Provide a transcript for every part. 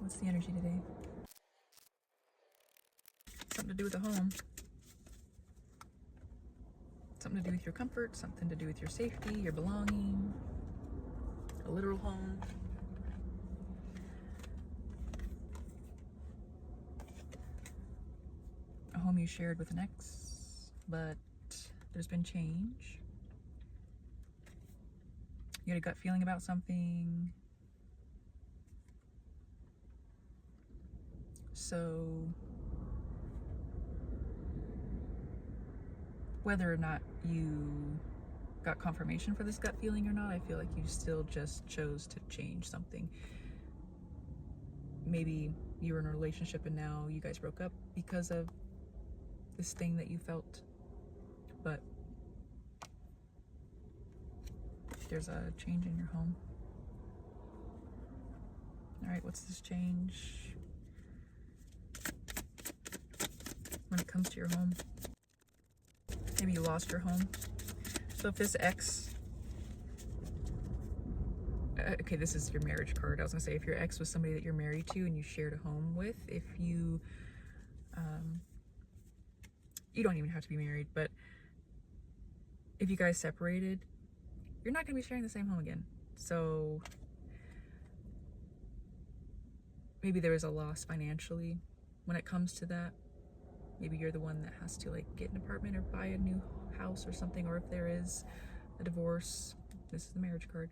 What's the energy today? Something to do with the home. Something to do with your comfort, something to do with your safety, your belonging, a literal home. A home you shared with an ex, but there's been change. You had a gut feeling about something. So whether or not you got confirmation for this gut feeling or not, I feel like you still just chose to change something. Maybe you were in a relationship and now you guys broke up because of this thing that you felt, but there's a change in your home. All right, what's this change when it comes to your home? Maybe you lost your home. So if this ex, okay, this is your marriage card. I was gonna say, if your ex was somebody that you're married to and you shared a home with, if you, you don't even have to be married, but if you guys separated, you're not gonna be sharing the same home again. So maybe there is a loss financially when it comes to that. Maybe you're the one that has to like get an apartment or buy a new house or something, or if there is a divorce, this is the marriage card,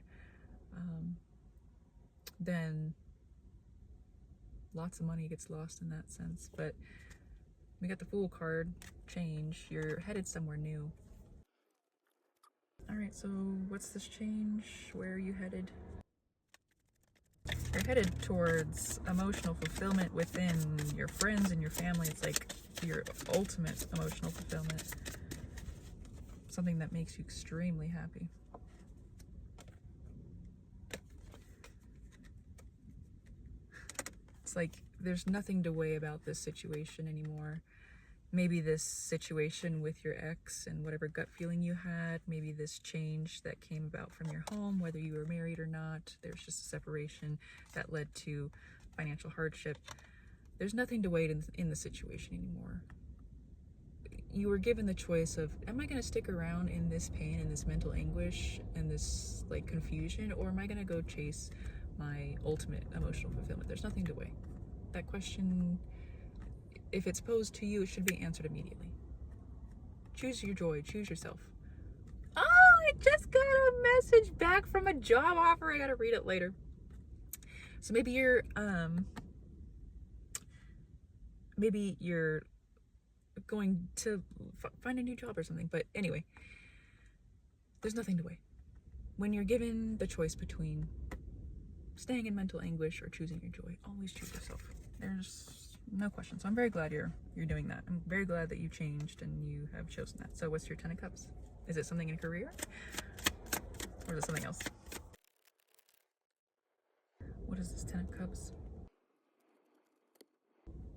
then lots of money gets lost in that sense. But we got the Fool card, change, you're headed somewhere new. All right, so what's this change? Where are you headed? You're headed towards emotional fulfillment within your friends and your family. It's like your ultimate emotional fulfillment. Something that makes you extremely happy. It's like there's nothing to weigh about this situation anymore. Maybe this situation with your ex and whatever gut feeling you had, maybe this change that came about from your home, whether you were married or not, there's just a separation that led to financial hardship. There's nothing to weigh in the situation anymore. You were given the choice of, am I going to stick around in this pain and this mental anguish and this like confusion, or am I going to go chase my ultimate emotional fulfillment? There's nothing to weigh. That question, if it's posed to you, it should be answered immediately. Choose your joy, choose yourself. Oh, I just got a message back from a job offer. I gotta read it later. So maybe you're going to find a new job or something. But anyway, there's nothing to weigh. When you're given the choice between staying in mental anguish or choosing your joy, always choose yourself. There's no question. So I'm very glad you're doing that. I'm very glad that you changed and you have chosen that. So what's your 10 of Cups? Is it something in career? Or is it something else? What is this 10 of Cups?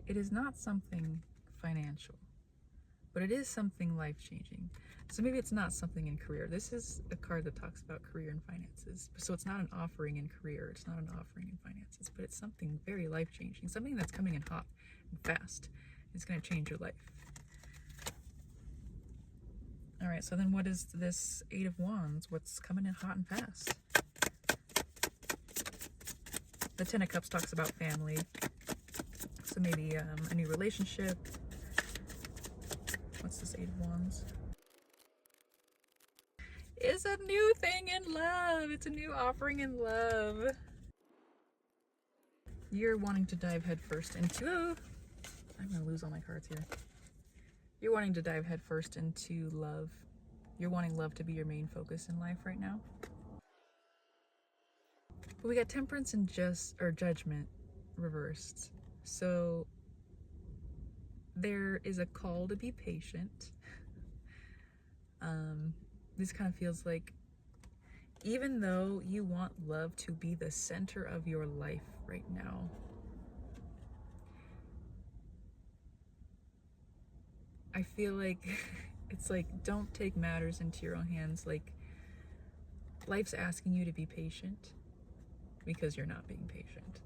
It is not something financial, but it is something life-changing. So maybe it's not something in career. This is a card that talks about career and finances. So it's not an offering in career. It's not an offering in finances, but it's something very life-changing, something that's coming in hot and fast. It's going to change your life. All right, so then what is this 8 of Wands? What's coming in hot and fast? The 10 of Cups talks about family. So maybe a new relationship. What's this 8 of Wands? It's a new thing in love. It's a new offering in love. You're wanting to dive headfirst into... I'm going to lose all my cards here. You're wanting to dive headfirst into love. You're wanting love to be your main focus in life right now. But we got Temperance and Judgment reversed. So there is a call to be patient. This kind of feels like, even though you want love to be the center of your life right now, I feel like it's like, don't take matters into your own hands. Like, life's asking you to be patient because you're not being patient.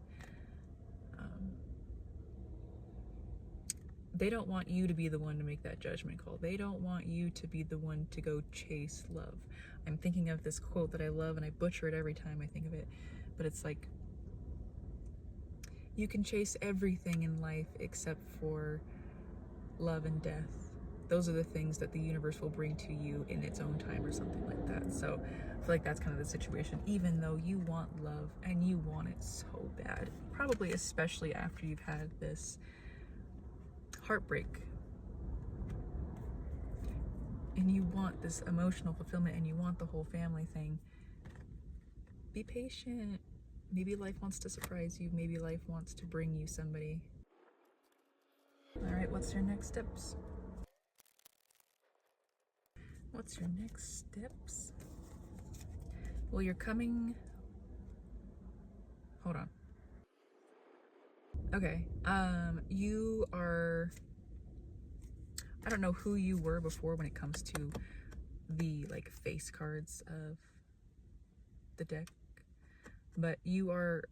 they don't want you to be the one to make that judgment call. They don't want you to be the one to go chase love. I'm thinking of this quote that I love, and I butcher it every time I think of it, but it's like, you can chase everything in life except for love and death. Those are the things that the universe will bring to you in its own time, or something like that. So I feel like that's kind of the situation, even though you want love and you want it so bad, probably especially after you've had this heartbreak and you want this emotional fulfillment and you want the whole family thing. Be patient. Maybe life wants to surprise you. Maybe life wants to bring you somebody. All right, what's your next steps? What's your next steps? Well, you're coming. Hold on. Okay. You are. I don't know who you were before when it comes to the like face cards of the deck, but you are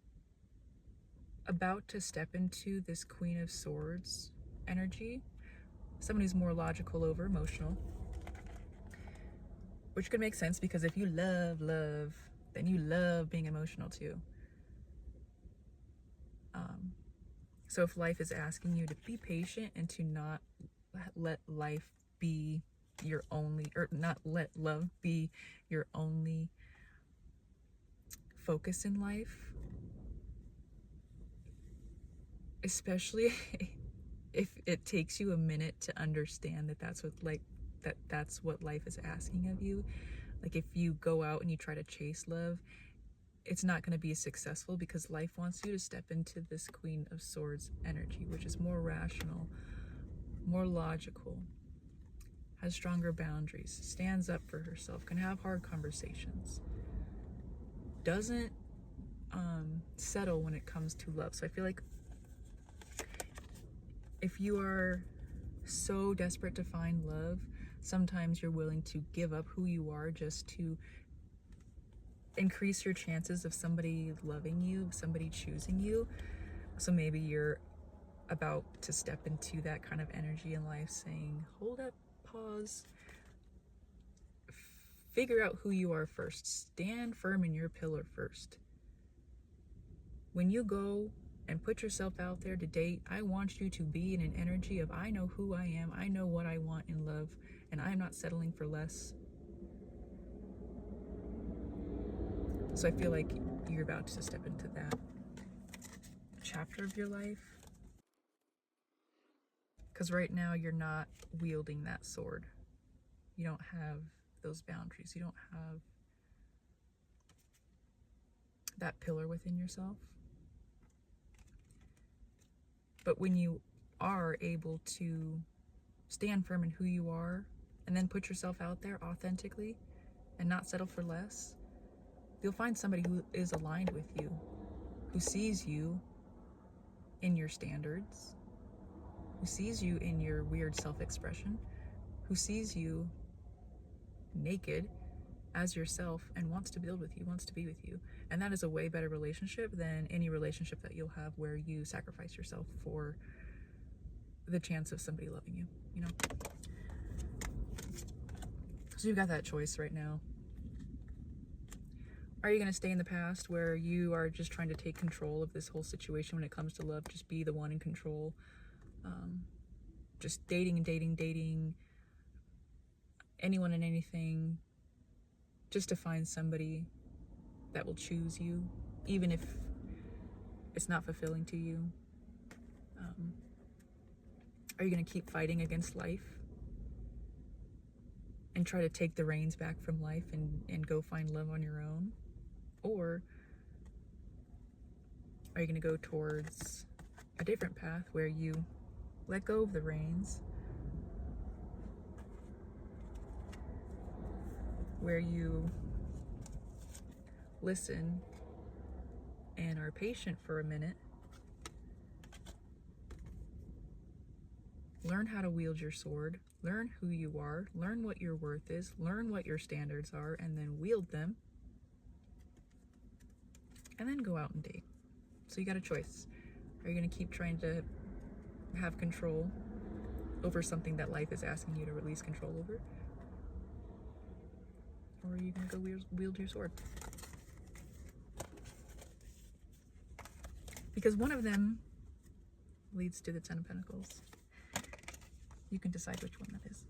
about to step into this Queen of Swords energy. Someone who's more logical over emotional, which could make sense because if you love love, then you love being emotional too. So if life is asking you to be patient and to not let life be your only, or not let love be your only focus in life, especially if it takes you a minute to understand that that's what life is asking of you. Like if you go out and you try to chase love, it's not going to be successful because life wants you to step into this Queen of Swords energy, which is more rational, more logical, has stronger boundaries, stands up for herself, can have hard conversations, doesn't settle when it comes to love. So I feel like if you are so desperate to find love, sometimes you're willing to give up who you are just to increase your chances of somebody loving you, somebody choosing you. So maybe you're about to step into that kind of energy in life, saying, hold up, pause, figure out who you are first, stand firm in your pillar first. When you go and put yourself out there to date, I want you to be in an energy of, I know who I am, I know what I want in love, and I'm not settling for less. So I feel like you're about to step into that chapter of your life. Because right now you're not wielding that sword. You don't have those boundaries. You don't have that pillar within yourself. But when you are able to stand firm in who you are and then put yourself out there authentically and not settle for less, you'll find somebody who is aligned with you, who sees you in your standards, who sees you in your weird self-expression, who sees you naked as yourself and wants to build with you, wants to be with you. And that is a way better relationship than any relationship that you'll have where you sacrifice yourself for the chance of somebody loving you, you know? So you've got that choice right now. Are you going to stay in the past where you are just trying to take control of this whole situation when it comes to love? Just be the one in control. Just dating and dating, anyone and anything, just to find somebody that will choose you, even if it's not fulfilling to you. Are you going to keep fighting against life and try to take the reins back from life and go find love on your own? Or are you going to go towards a different path where you let go of the reins, where you listen and are patient for a minute, learn how to wield your sword, learn who you are, learn what your worth is, learn what your standards are, and then wield them, and then go out and date. So you got a choice. Are you going to keep trying to have control over something that life is asking you to release control over? Or are you going to go wield your sword? Because one of them leads to the Ten of Pentacles. You can decide which one that is.